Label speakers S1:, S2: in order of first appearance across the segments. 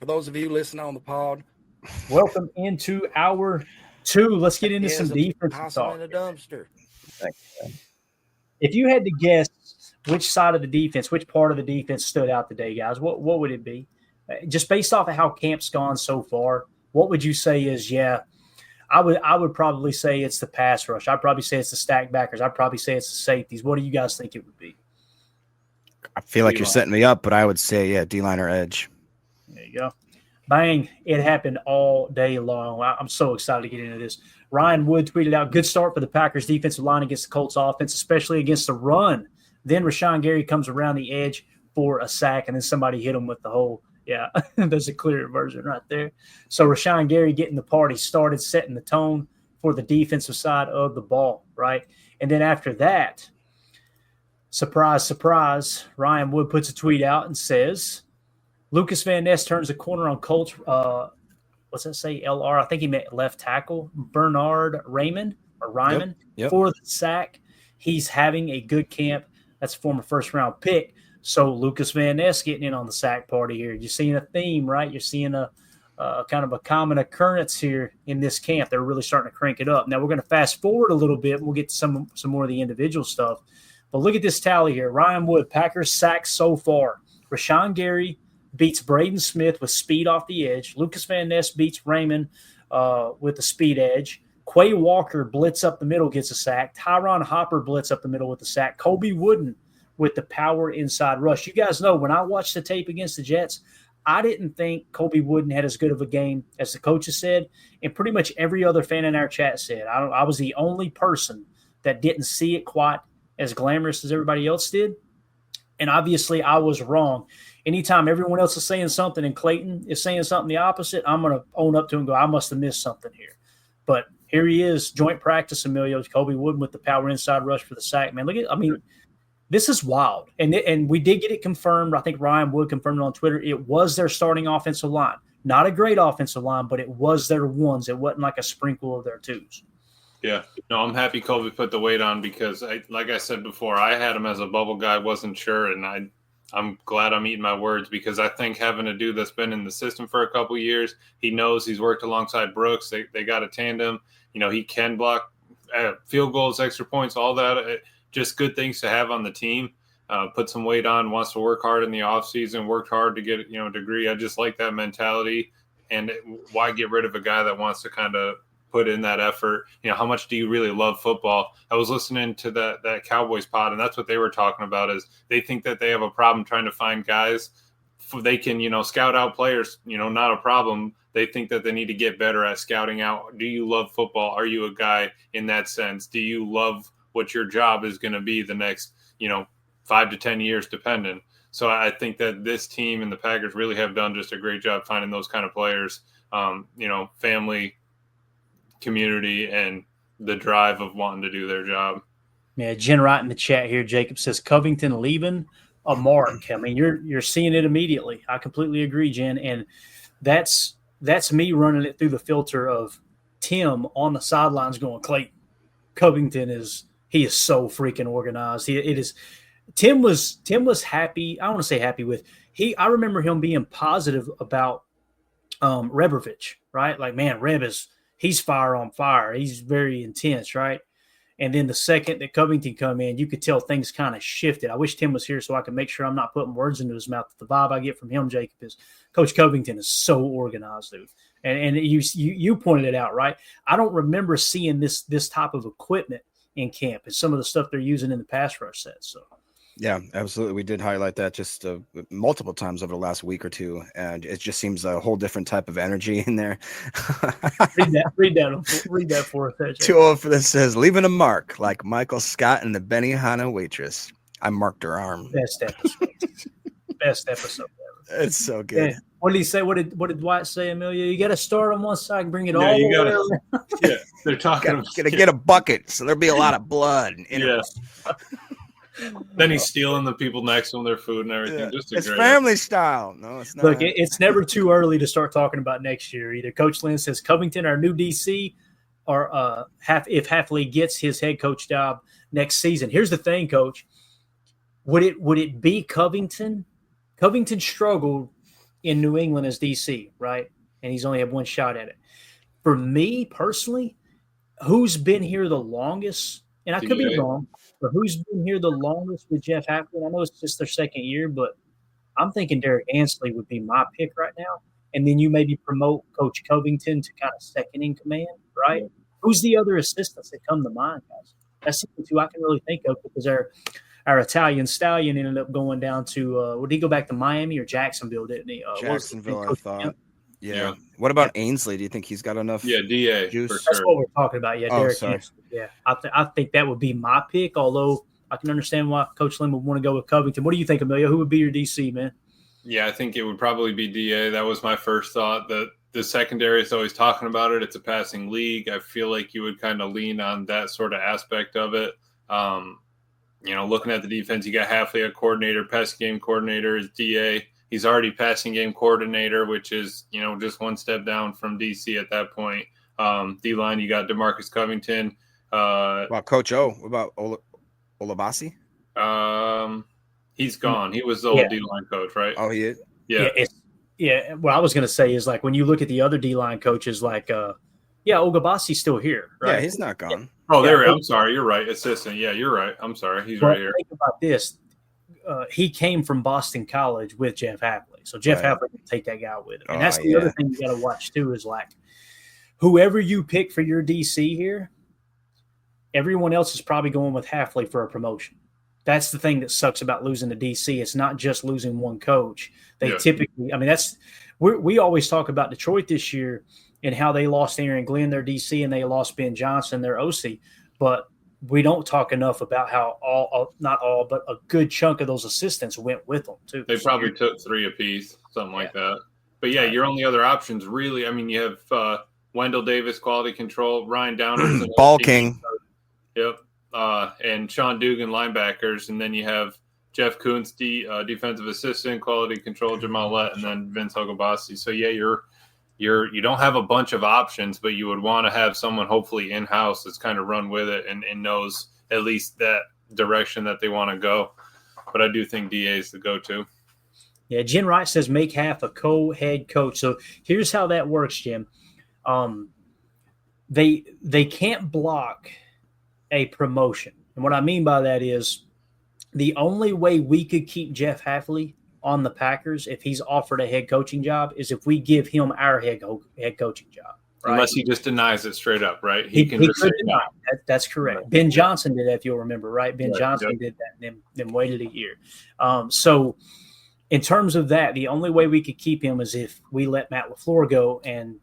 S1: For those of you listening on the pod,
S2: Welcome into hour 2. Let's get into some
S1: is a
S2: defensive
S1: possum
S2: talk.
S1: in a dumpster.
S2: If you had to guess which side of the defense, which part of the defense stood out today, guys, what would it be? Just based off of how camp's gone so far, what would you say is, I would probably say it's the pass rush. I'd probably say it's the stack backers. I'd probably say it's the safeties. What do you guys think it would be?
S3: I feel like you're setting me up, but I would say, yeah, D-line or edge.
S2: There you go. Bang. It happened all day long. I'm so excited to get into this. Ryan Wood tweeted out, good start for the Packers defensive line against the Colts offense, especially against the run. Then Rashawn Gary comes around the edge for a sack, and then somebody hit him with the whole, there's a clear version right there. So Rashawn Gary getting the party started, setting the tone for the defensive side of the ball, right? And then after that, surprise, surprise, Ryan Wood puts a tweet out and says, Lucas Van Ness turns the corner on Colts. What's that say? LR. I think he meant left tackle. Bernard Raymond or Ryman for the sack. He's having a good camp. That's a former first-round pick. So Lucas Van Ness getting in on the sack party here. You're seeing a theme, right? You're seeing a kind of a common occurrence here in this camp. They're really starting to crank it up. Now we're going to fast forward a little bit. We'll get to some more of the individual stuff. But look at this tally here. Ryan Wood, Packers sacks so far. Rashawn Gary beats Braden Smith with speed off the edge. Lucas Van Ness beats Raymond with the speed edge. Quay Walker blitz up the middle, gets a sack. Tyron Hopper blitz up the middle with the sack. Kobe Wooden with the power inside rush. You guys know when I watched the tape against the Jets, I didn't think Kobe Wooden had as good of a game as the coaches said, and pretty much every other fan in our chat said. I was the only person that didn't see it quite as glamorous as everybody else did, and obviously I was wrong. Anytime everyone else is saying something and Clayton is saying something the opposite, I'm going to own up to him and go, I must have missed something here. But here he is, joint practice, Emilio, Kobe Wooden with the power inside rush for the sack. Man, this is wild. And we did get it confirmed. I think Ryan Wood confirmed it on Twitter. It was their starting offensive line. Not a great offensive line, but it was their ones. It wasn't like a sprinkle of their twos.
S4: Yeah. No, I'm happy Kobe put the weight on because, like I said before, I had him as a bubble guy, wasn't sure, and I'm glad I'm eating my words because I think having a dude that's been in the system for a couple years, he knows he's worked alongside Brooks. They got a tandem. He can block field goals, extra points, all that. Just good things to have on the team. Put some weight on, wants to work hard in the offseason, worked hard to get a degree. I just like that mentality. And why get rid of a guy that wants to kind of put in that effort? How much do you really love football? I was listening to that Cowboys pod, and that's what they were talking about is they think that they have a problem trying to find guys they can, scout out players, not a problem. They think that they need to get better at scouting out. Do you love football? Are you a guy in that sense? Do you love what your job is going to be the next, 5 to 10 years, dependent? So I think that this team and the Packers really have done just a great job finding those kind of players, family, community, and the drive of wanting to do their job.
S2: Yeah, Jen Wright in the chat here, Jacob says Covington leaving a mark. I mean, you're seeing it immediately. I completely agree, Jen, and that's me running it through the filter of Tim on the sidelines going, Clayton, Covington is so freaking organized. Tim was happy. I want to say happy with I remember him being positive about Rebovich, right? Like, man, he's fire on fire. He's very intense, right? And then the second that Covington come in, you could tell things kind of shifted. I wish Tim was here so I could make sure I'm not putting words into his mouth. The vibe I get from him, Jacob, is Coach Covington is so organized, dude. And you pointed it out, right? I don't remember seeing this type of equipment in camp and some of the stuff they're using in the pass rush sets. So.
S3: Yeah, absolutely. We did highlight that just multiple times over the last week or two, and it just seems a whole different type of energy in there.
S2: read that for us.
S3: 204 that says, leaving a mark like Michael Scott and the Benihana waitress. I marked her arm.
S2: Best episode ever.
S3: It's so good.
S2: Yeah. What did he say? What did Dwight say, Amelia? You got to start on one side and bring it all
S4: the
S2: way
S4: around. Yeah, they're talking about
S3: gonna get a bucket, so there'll be a lot of blood.
S4: Yeah. Then he's stealing the people next to him their food and everything.
S3: Yeah.
S4: Just
S3: it's family style. No, it's not.
S2: Look, it's never too early to start talking about next year. Either Coach Lynn says Covington, our new DC, or if Hafley gets his head coach job next season. Here's the thing, Coach. Would it be Covington? Covington struggled in New England as DC, right? And he's only had one shot at it. For me personally, who's been here the longest, and I could be wrong, but who's been here the longest with Jeff Hafley? I know it's just their second year, but I'm thinking Derek Ansley would be my pick right now. And then you maybe promote Coach Covington to kind of second in command, right? Who's the other assistants that come to mind, guys? That's the two I can really think of because our Italian stallion ended up going down to did he go back to Miami or Jacksonville, didn't he?
S3: Jacksonville, I thought. Yeah. What about Ainsley? Do you think he's got enough?
S4: Yeah, DA.
S3: Juice?
S2: That's what we're talking about. Yeah, Derek
S3: sorry.
S2: Ansley. Yeah, I think that would be my pick, although I can understand why Coach Lynn would want to go with Covington. What do you think, Emilio? Who would be your DC, man?
S4: Yeah, I think it would probably be DA. That was my first thought. The secondary is always talking about it. It's a passing league. I feel like you would kind of lean on that sort of aspect of it. Looking at the defense, you got Hafley, a coordinator, passing game coordinator is DA. He's already passing game coordinator, which is, just one step down from DC at that point. D-line, you got DeMarcus Covington.
S3: Wow, Coach O. What about Olabasi?
S2: Mm-hmm.
S4: He's gone. He was the old D-line coach, right?
S3: Oh, he is?
S2: Yeah. What I was going to say is, like, when you look at the other D-line coaches, like, Ogabasi's still here, right?
S3: Yeah, he's not gone.
S2: Yeah.
S4: Oh, there. I'm sorry. You're right. Assistant. Yeah, you're right. I'm sorry. He's right here.
S2: Think about this. He came from Boston College with Jeff Hafley. So Jeff Hafley can take that guy with him. And that's the other thing you got to watch, too, is, like, whoever you pick for your DC here, everyone else is probably going with Hafley for a promotion. That's the thing that sucks about losing to DC. It's not just losing one coach. They typically, we always talk about Detroit this year and how they lost Aaron Glenn, their DC, and they lost Ben Johnson, their OC. But we don't talk enough about how not all, but a good chunk of those assistants went with them too.
S4: They probably took 3 apiece, something like that. But yeah, your only other options really, you have Wendell Davis, quality control, Ryan Downers.
S3: Ball King.
S4: Yep. And Sean Dugan, linebackers. And then you have Jeff Kuntz, defensive assistant, quality control, Jamal Lett, and then Vince Ogabasi. So yeah, you don't have a bunch of options, but you would want to have someone hopefully in-house that's kind of run with it and knows at least that direction that they want to go. But I do think DA is the go-to.
S2: Yeah, Jen Wright says make Half a co-head coach. So here's how that works, Jim. They can't block a promotion. And what I mean by that is the only way we could keep Jeff Hafley on the Packers if he's offered a head coaching job is if we give him our head coaching job. Right?
S4: Unless he just denies it straight up, right?
S2: He can just say deny. That's correct. Right. Ben Johnson did that, if you'll remember, right? Ben Johnson did that and then waited a year. So in terms of that, the only way we could keep him is if we let Matt LaFleur go and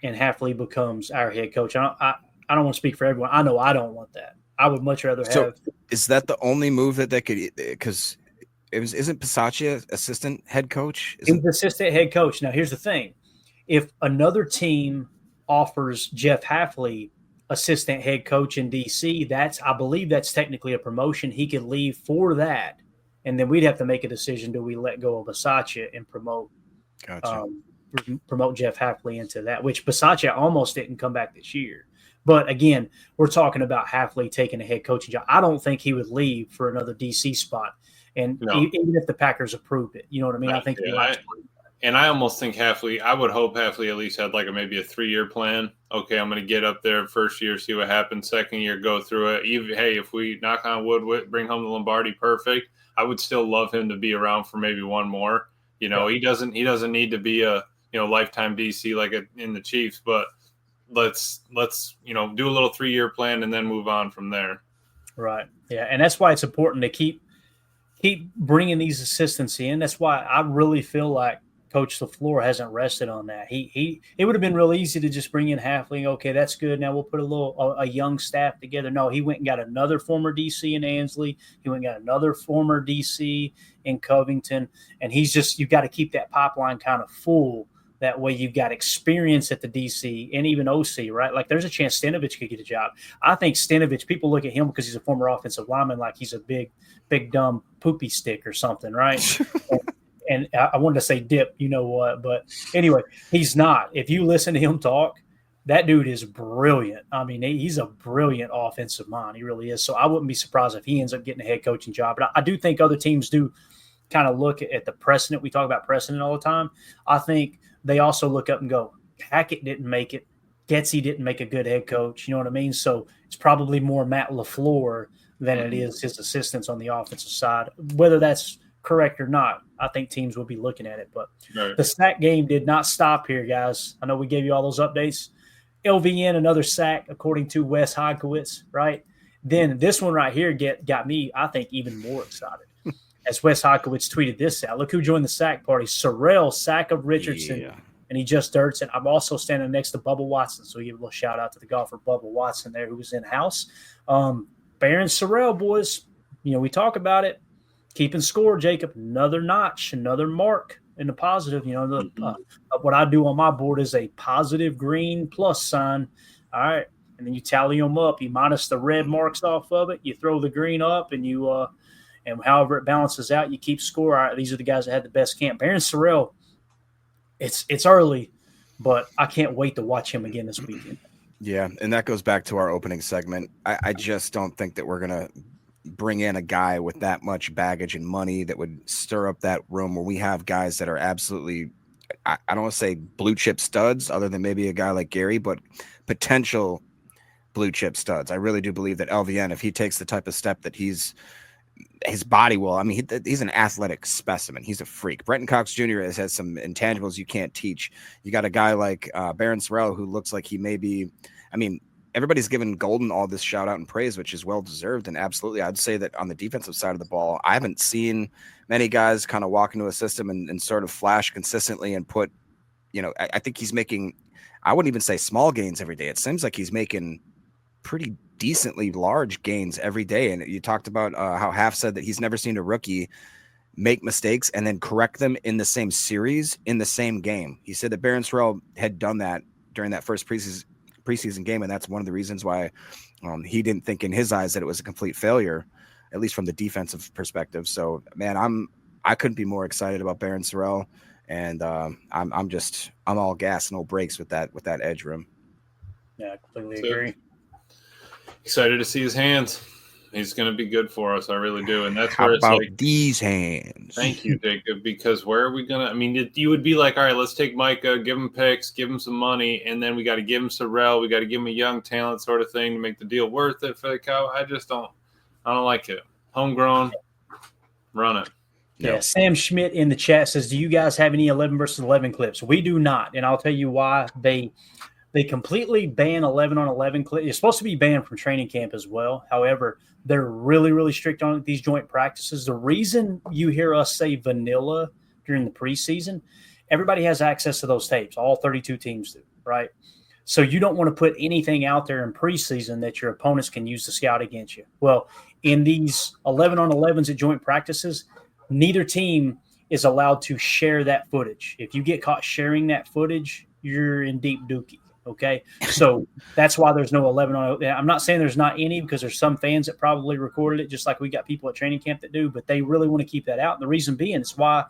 S2: Hafley becomes our head coach. I don't want to speak for everyone. I know I don't want that. I would much rather have.
S3: So is that the only move that they could – because – isn't Bisaccia assistant head coach?
S2: He's assistant head coach. Now, here's the thing. If another team offers Jeff Hafley assistant head coach in D.C., I believe that's technically a promotion. He could leave for that, and then we'd have to make a decision. Do we let go of Bisaccia and promote Jeff Hafley into that, which Bisaccia almost didn't come back this year. But, again, we're talking about Hafley taking a head coaching job. I don't think he would leave for another D.C. spot. And even if the Packers approved it, you know what I mean? I think
S4: I almost think Hafley, I would hope Hafley at least had maybe a 3-year plan. Okay, I'm going to get up there first year, see what happens. Second year, go through it. Hey, if we knock on wood, bring home the Lombardi, perfect. I would still love him to be around for maybe one more. He doesn't need to be a lifetime DC like in the Chiefs, but let's do a little 3-year plan and then move on from there.
S2: Right. Yeah, and that's why it's important to keep bringing these assistants in. That's why I really feel like Coach LaFleur hasn't rested on that. It would have been real easy to just bring in Hafley. Okay, that's good. Now we'll put a young staff together. No, he went and got another former DC in Ansley. He went and got another former DC in Covington. And you've got to keep that pipeline kind of full. That way you've got experience at the DC and even OC, right? Like there's a chance Stenavich could get a job. I think Stenavich, people look at him because he's a former offensive lineman like he's a big, dumb poopy stick or something, right? and I wanted to say dip, you know what? But anyway, he's not. If you listen to him talk, that dude is brilliant. I mean, he's a brilliant offensive mind. He really is. So I wouldn't be surprised if he ends up getting a head coaching job. But I do think other teams do kind of look at the precedent. We talk about precedent all the time. I think they also look up and go, Hackett didn't make it. Getsy didn't make a good head coach. You know what I mean? So it's probably more Matt LaFleur than it is his assistants on the offensive side. Whether that's correct or not, I think teams will be looking at it. But the sack game did not stop here, guys. I know we gave you all those updates. LVN, another sack, according to Wes Hodkiewicz, right? Then this one right here got me, I think, even more excited. As Wes Hodkiewicz tweeted this out. Look who joined the sack party. Sorrell, sack of Richardson, and he just dirts it. I'm also standing next to Bubba Watson, so we give a little shout-out to the golfer Bubba Watson there who was in-house. Baron Sorrell, boys, we talk about it. Keeping score, Jacob. Another notch, another mark in the positive. What I do on my board is a positive green plus sign. All right. And then you tally them up. You minus the red marks off of it. You throw the green up, and and however it balances out, you keep score. All right, these are the guys that had the best camp. Baron Sorrell, it's early, but I can't wait to watch him again this weekend.
S3: Yeah, and that goes back to our opening segment. I just don't think that we're going to bring in a guy with that much baggage and money that would stir up that room where we have guys that are absolutely, I don't want to say blue chip studs other than maybe a guy like Gary, but potential blue chip studs. I really do believe that LVN, if he takes the type of step that his body will, he's an athletic specimen. He's a freak. Brenton Cox Jr. has some intangibles you can't teach. You got a guy like Baron Sorrell who looks like he may be, everybody's given Golden all this shout out and praise, which is well deserved. And absolutely, I'd say that on the defensive side of the ball, I haven't seen many guys kind of walk into a system and sort of flash consistently and put, I think he's making, I wouldn't even say small gains every day. It seems like he's making pretty decently large gains every day. And you talked about how Half said that he's never seen a rookie make mistakes and then correct them in the same series in the same game. He said that Baron Sorrell had done that during that first preseason game, and that's one of the reasons why he didn't think in his eyes that it was a complete failure, at least from the defensive perspective. So, man, I couldn't be more excited about Baron Sorrell, and I'm all gas, no brakes with that edge room.
S2: Yeah, I completely agree.
S4: Excited to see his hands. He's going to be good for us. I really do. And that's
S3: How
S4: where it's
S3: about
S4: like,
S3: these hands?
S4: Thank you, Jacob, because where are we going to, you would be like, all right, let's take Micah, give him picks, give him some money, and then we got to give him Sorrell. We got to give him a young talent sort of thing to make the deal worth it for the Cow. I don't like it. Homegrown, run it.
S2: Yeah, Sam Schmidt in the chat says, do you guys have any 11 versus 11 clips? We do not, and I'll tell you why. They completely ban 11-on-11 clips. It's supposed to be banned from training camp as well. However, they're really, really strict on these joint practices. The reason you hear us say vanilla during the preseason, everybody has access to those tapes. All 32 teams do, right? So you don't want to put anything out there in preseason that your opponents can use to scout against you. Well, in these 11-on-11s at joint practices, neither team is allowed to share that footage. If you get caught sharing that footage, you're in deep dookie. Okay, so that's why there's no 11 on. I'm not saying there's not any, because there's some fans that probably recorded it, just like we got people at training camp that do, but they really want to keep that out. And the reason being, it's why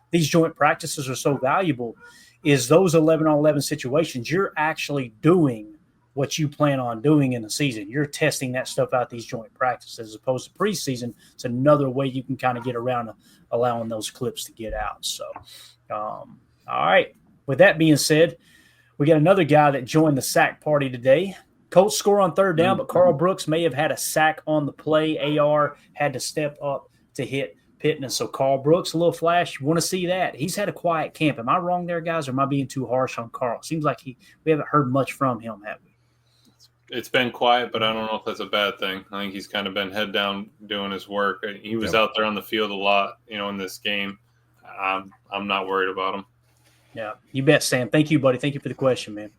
S2: these joint practices are so valuable, is those 11-on-11 situations, you're actually doing what you plan on doing in the season. You're testing that stuff out, these joint practices, as opposed to preseason. It's another way you can kind of get around allowing those clips to get out. So, all right. With that being said, we got another guy that joined the sack party today. Colts score on third down, but Carl Brooks may have had a sack on the play. AR had to step up to hit Pittman. So Carl Brooks, a little flash. You want to see that? He's had a quiet camp. Am I wrong there, guys, or am I being too harsh on Carl? Seems like we haven't heard much from him, have we?
S4: It's been quiet, but I don't know if that's a bad thing. I think he's kind of been head down doing his work. He was out there on the field a lot, in this game. I'm not worried about him.
S2: Yeah, you bet, Sam. Thank you, buddy. Thank you for the question, man.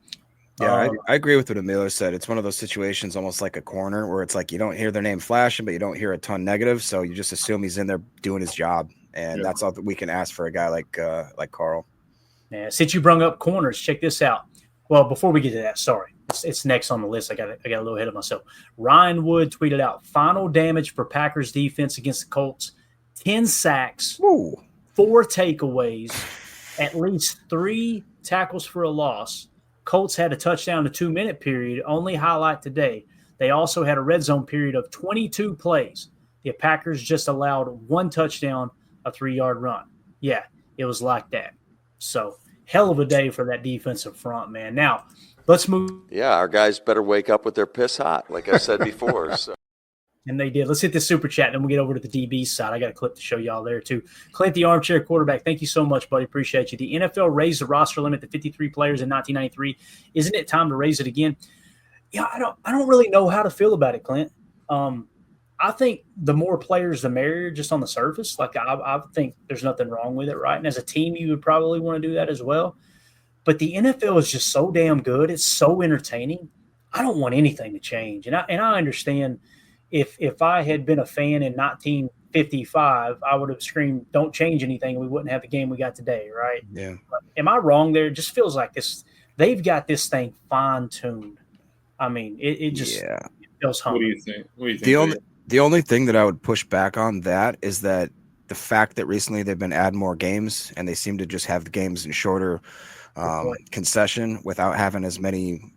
S3: Yeah, I agree with what Emilio said. It's one of those situations almost like a corner where it's like you don't hear their name flashing, but you don't hear a ton negative, so you just assume he's in there doing his job, and that's all that we can ask for a guy like Carl.
S2: Yeah, since you brung up corners, check this out. Well, before we get to that, sorry, it's next on the list. I got a little ahead of myself. Ryan Wood tweeted out, final damage for Packers defense against the Colts, 10 sacks, 4 takeaways, at least 3 tackles for a loss. Colts had a touchdown to 2-minute period. Only highlight today, they also had a red zone period of 22 plays. The Packers just allowed 1 touchdown a 3-yard run. Yeah, it was like that. So hell of a day for that defensive front, man. Now let's move.
S5: Yeah, our guys better wake up with their piss hot, like I said before. So.
S2: And they did. Let's hit the super chat, and then we'll get over to the DB side. I got a clip to show y'all there, too. Clint, the armchair quarterback, thank you so much, buddy. Appreciate you. The NFL raised the roster limit to 53 players in 1993. Isn't it time to raise it again? Yeah, I don't really know how to feel about it, Clint. I think the more players, the merrier, just on the surface. Like, I think there's nothing wrong with it, right? And as a team, you would probably want to do that as well. But the NFL is just so damn good. It's so entertaining. I don't want anything to change. And I understand – If I had been a fan in 1955, I would have screamed, "Don't change anything." We wouldn't have the game we got today, right?
S3: Yeah.
S2: But am I wrong there? It just feels like this. They've got this thing fine-tuned. I mean, it just it feels hungry.
S4: What do you think?
S3: The only thing that I would push back on that is that the fact that recently they've been adding more games and they seem to just have the games in shorter concession without having as many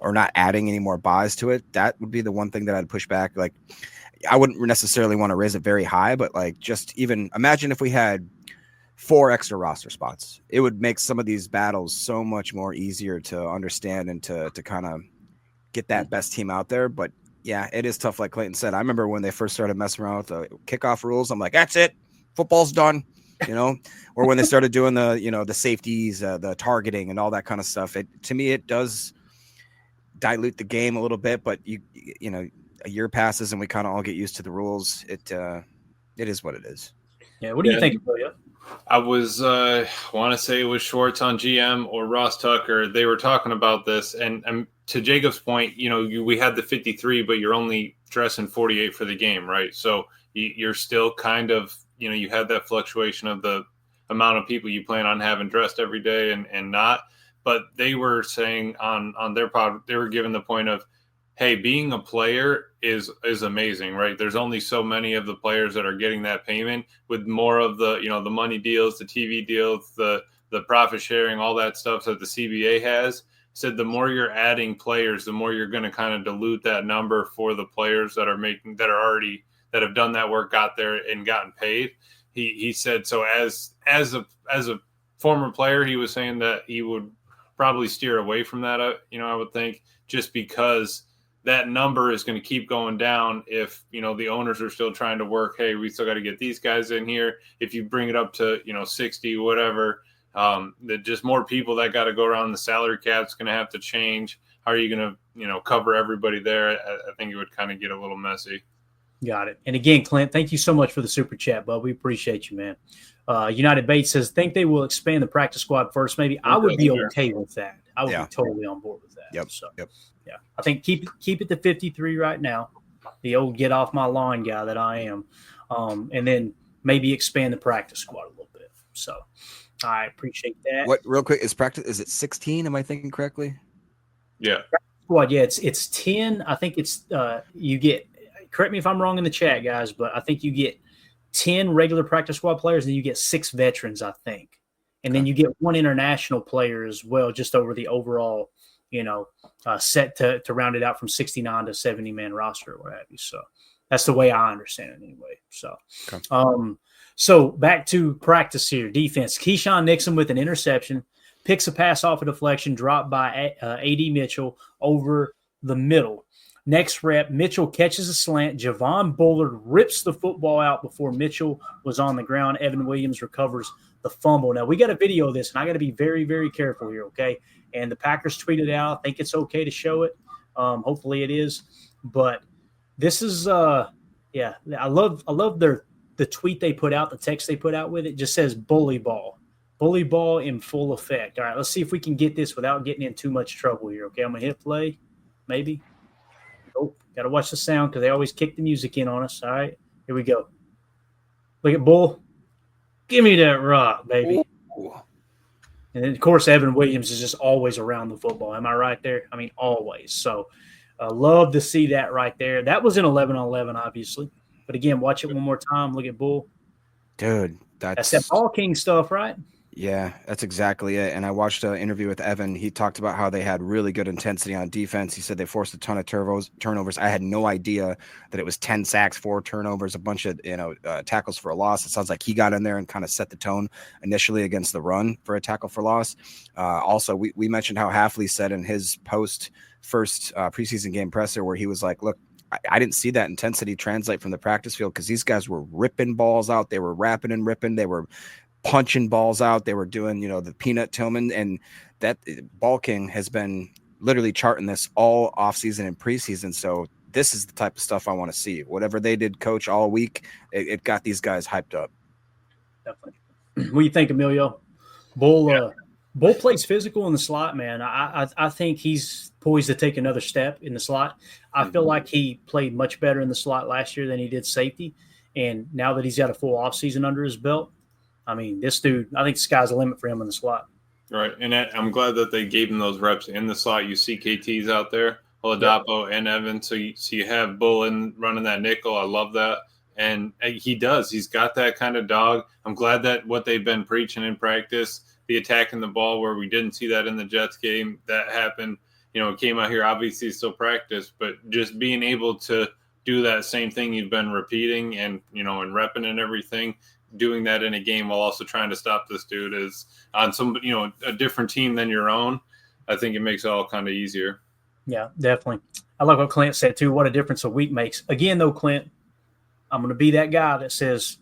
S3: or not adding any more buys to it. That would be the one thing that I'd push back. Like, I wouldn't necessarily want to raise it very high, but like, just even imagine if we had 4 extra roster spots, it would make some of these battles so much more easier to understand and to kind of get that best team out there. But yeah, it is tough. Like Clayton said, I remember when they first started messing around with the kickoff rules, I'm like, that's it. Football's done, or when they started doing the safeties, the targeting and all that kind of stuff. To me, it does dilute the game a little bit, but a year passes and we kind of all get used to the rules. It is what it is.
S2: Yeah. What do you think, Amelia?
S4: I was want to say it was Schwartz on GM or Ross Tucker. They were talking about this, and to Jacob's point, we had the 53, but you're only dressing 48 for the game, right? So you're still kind of, you have that fluctuation of the amount of people you plan on having dressed every day and not. But they were saying on their pod, they were given the point of, hey, being a player is amazing, right? There's only so many of the players that are getting that payment. With more of the, the money deals, the TV deals, the profit sharing, all that stuff that the CBA has. Said the more you're adding players, the more you're going to kind of dilute that number for the players that have done that work, got there and gotten paid. He said, so as a former player, he was saying that he would probably steer away from that, I would think, just because that number is going to keep going down if, the owners are still trying to work, hey, we still got to get these guys in here. If you bring it up to, 60, whatever, that just more people that got to go around, the salary cap's going to have to change. How are you going to, cover everybody there? I think it would kind of get a little messy.
S2: Got it. And again, Clint, thank you so much for the super chat, bud. We appreciate you, man. United Bates says, think they will expand the practice squad first. Maybe I would be okay with that. I would be totally on board with that.
S3: Yep.
S2: So, yeah, I think keep it to 53 right now. The old get off my lawn guy that I am. And then maybe expand the practice squad a little bit. So I appreciate that.
S3: What real quick is it 16? Am I thinking correctly?
S4: Yeah.
S2: Squad, yeah, it's 10. I think it's you get, correct me if I'm wrong in the chat, guys, but I think you get 10 regular practice squad players, and you get 6 veterans, I think. And then you get 1 international player as well, just over the overall, set to round it out from 69 to 70-man roster or what have you. So that's the way I understand it anyway. So, so back to practice here. Defense, Keyshawn Nixon with an interception, picks a pass off a deflection, dropped by A.D. Mitchell over the middle. Next rep, Mitchell catches a slant. Javon Bullard rips the football out before Mitchell was on the ground. Evan Williams recovers the fumble. Now, we got a video of this, and I got to be very, very careful here, okay? And the Packers tweeted out. I think it's okay to show it. Hopefully it is. But this is, I love the tweet they put out, the text they put out with it. Just says bully ball. Bully ball in full effect. All right, let's see if we can get this without getting in too much trouble here, okay? I'm going to hit play, maybe. Oh, got to watch the sound because they always kick the music in on us. All right, here we go. Look at Bull. Give me that rock, baby. Ooh. And then, of course, Evan Williams is just always around the football. Am I right there? I mean, always. So love to see that right there. That was an 11-on-11, obviously. But, again, watch it one more time. Look at Bull.
S3: Dude,
S2: that's that ball king stuff, right?
S3: Yeah, that's exactly it. And I watched an interview with Evan. He talked about how they had really good intensity on defense. He said they forced a ton of turnovers. I had no idea that it was 10 sacks, 4 turnovers, a bunch of tackles for a loss. It sounds like he got in there and kind of set the tone initially against the run for a tackle for loss. Also, we mentioned how Hafley said in his first preseason game presser where he was like, look, I didn't see that intensity translate from the practice field because these guys were ripping balls out. They were rapping and ripping. They were punching balls out. They were doing, the peanut Tillman, and that Ball King has been literally charting this all offseason and preseason. So this is the type of stuff I want to see. Whatever they did coach all week, it got these guys hyped up.
S2: Definitely. What do you think, Emilio? Bull plays physical in the slot, man. I think he's poised to take another step in the slot. I feel like he played much better in the slot last year than he did safety. And now that he's got a full offseason under his belt, I mean, this dude, I think the sky's the limit for him in the slot.
S4: Right. And I'm glad that they gave him those reps in the slot. You see KTs out there, Oladapo and Evans. So you have Bull running that nickel. I love that. And he does. He's got that kind of dog. I'm glad that what they've been preaching in practice, the attacking the ball where we didn't see that in the Jets game, that happened. It came out here, obviously still practice, but just being able to do that same thing you've been repeating and, and repping and everything, doing that in a game while also trying to stop this dude is on some, a different team than your own. I think it makes it all kind of easier.
S2: Yeah, definitely. I like what Clint said too. What a difference a week makes. Again, though, Clint, I'm going to be that guy that says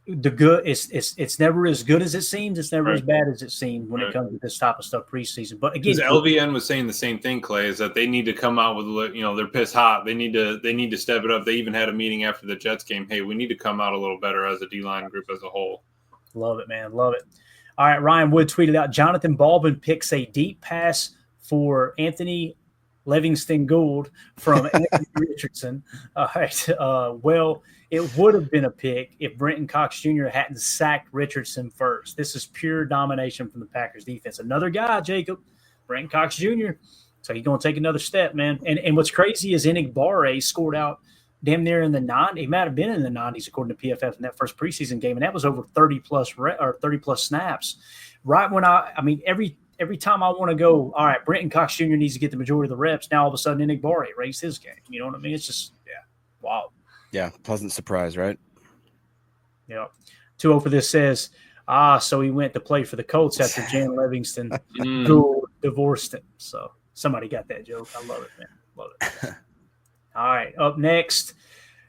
S2: the good it's never as good as it seems. It's never as bad as it seems when it comes to this type of stuff preseason. But again,
S4: LVN was saying the same thing, Clay, is that they need to come out with, they're pissed hot. They need to step it up. They even had a meeting after the Jets game. Hey, we need to come out a little better as a D-line group as a whole.
S2: Love it, man. Love it. All right, Ryan Wood tweeted out, Jonathan Baldwin picks a deep pass for Anthony Livingston Gould from Anthony Richardson. All right. Well, it would have been a pick if Brenton Cox Jr. hadn't sacked Richardson first. This is pure domination from the Packers defense. Another guy, Jacob, Brenton Cox Jr. So he's going to take another step, man. And what's crazy is Enigbare scored out damn near in the 90s. He might have been in the 90s according to PFF in that first preseason game, and that was over 30 plus snaps. Right when every time I want to go, all right, Brenton Cox Jr. needs to get the majority of the reps. Now all of a sudden Enigbare raised his game. You know what I mean? It's just wow.
S3: Yeah, pleasant surprise, right?
S2: Yeah. 2-0 for this says, so he went to play for the Colts after Jan Livingston divorced him. So somebody got that joke. I love it, man. Love it. All right, up next.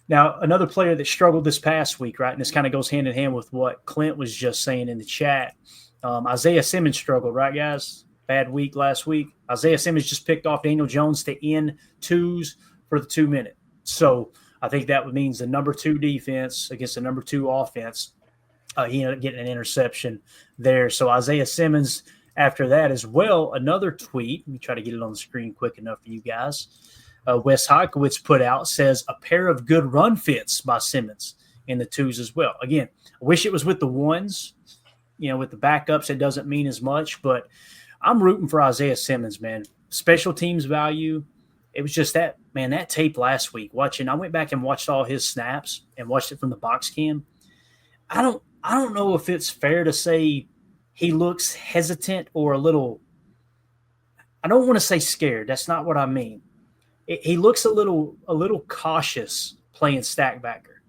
S2: Now, another player that struggled this past week, right? And this kind of goes hand in hand with what Clint was just saying in the chat. Isaiah Simmons struggled, right, guys? Bad week last week. Isaiah Simmons just picked off Daniel Jones to end twos for the 2 minute. So I think that means the number 2 defense against the number 2 offense. He ended up getting an interception there. So Isaiah Simmons, after that as well, another tweet. Let me try to get it on the screen quick enough for you guys. Wes Heikowitz put out, says a pair of good run fits by Simmons in the twos as well. Again, I wish it was with the ones. With the backups, it doesn't mean as much. But I'm rooting for Isaiah Simmons, man. Special teams value. It was just that tape last week. I went back and watched all his snaps and watched it from the box cam. I don't know if it's fair to say he looks hesitant or a little – I don't want to say scared. That's not what I mean. He looks a little cautious playing stack backer.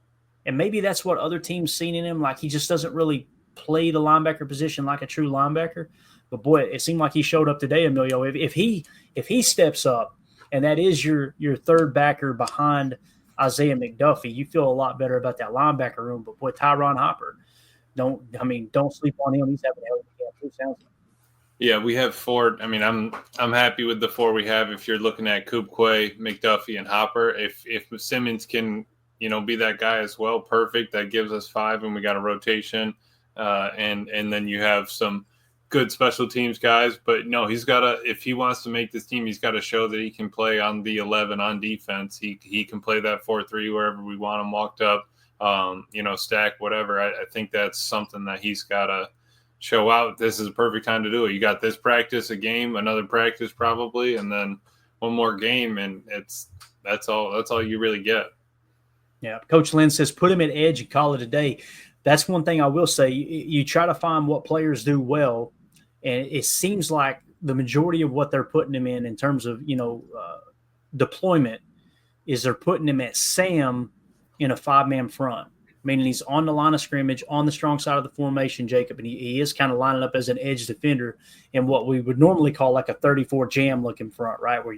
S2: And maybe that's what other teams seen in him. Like he just doesn't really play the linebacker position like a true linebacker. But boy, it seemed like he showed up today, Emilio. If he steps up and that is your third backer behind Isaiah McDuffie, you feel a lot better about that linebacker room. But boy, Tyron Hopper, don't sleep on him. He's having a hell of a game. Sounds like.
S4: Yeah, we have 4. I mean, I'm happy with the 4 we have. If you're looking at Kubquay, McDuffie, and Hopper, if Simmons can, be that guy as well, perfect. That gives us 5, and we got a rotation, and then you have some good special teams guys. But no, he's got to. If he wants to make this team, he's got to show that he can play on the 11 on defense. He can play that 4-3 wherever we want him walked up, stack whatever. I think that's something that he's got to show out. This is a perfect time to do it. You got this practice, a game, another practice probably, and then one more game, and that's all you really get.
S2: Yeah. Coach Lynn says put him at edge and call it a day. that's one thing I will say. You try to find what players do well, and it seems like the majority of what they're putting him in terms of, deployment is they're putting him at Sam in a 5-man front, meaning he's on the line of scrimmage, on the strong side of the formation, Jacob, and he is kind of lining up as an edge defender in what we would normally call like a 34 jam looking front, right, where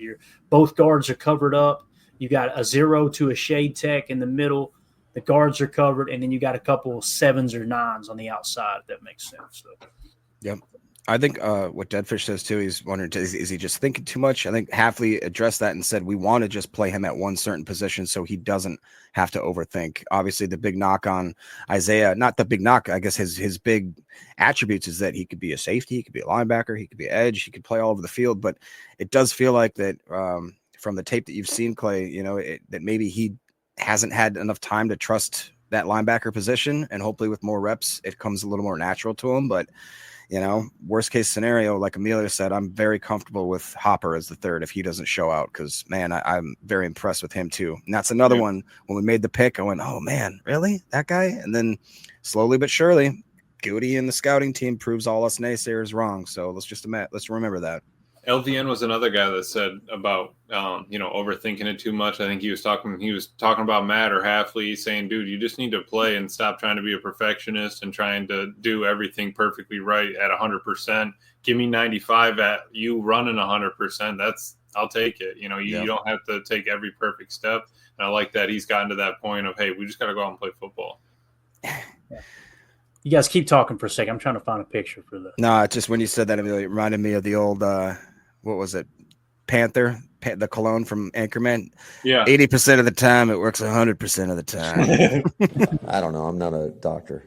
S2: both guards are covered up. You got a 0 to a shade tech in the middle. The guards are covered, and then you got a couple of 7s or 9s on the outside, if that makes sense. So.
S3: Yep. I think what Deadfish says too, he's wondering, is he just thinking too much? I think Hafley addressed that and said, we want to just play him at one certain position so he doesn't have to overthink. Obviously, the big knock on Isaiah, not the big knock, I guess his big attributes is that he could be a safety, he could be a linebacker, he could be an edge, he could play all over the field. But it does feel like that from the tape that you've seen, Clay, that maybe he hasn't had enough time to trust that linebacker position. And hopefully with more reps, it comes a little more natural to him. But worst case scenario, like Amelia said, I'm very comfortable with Hopper as the third if he doesn't show out, because, man, I'm very impressed with him too. And that's another one. When we made the pick, I went, oh, man, really? That guy? And then slowly but surely, Goody and the scouting team proves all us naysayers wrong. So let's remember that.
S4: LVN was another guy that said about overthinking it too much. I think he was talking about Matt or Hafley, saying, dude, you just need to play and stop trying to be a perfectionist and trying to do everything perfectly right at 100%. Give me 95 at you running 100%. I'll take it. You don't have to take every perfect step. And I like that he's gotten to that point of, hey, we just got to go out and play football.
S2: Yeah. You guys keep talking for a second. I'm trying to find a picture for this.
S3: No, it's just when you said that, it reminded me of the old what was it? Panther, the cologne from Anchorman.
S4: Yeah.
S3: 80% of the time, it works 100% of the time.
S5: I don't know. I'm not a doctor.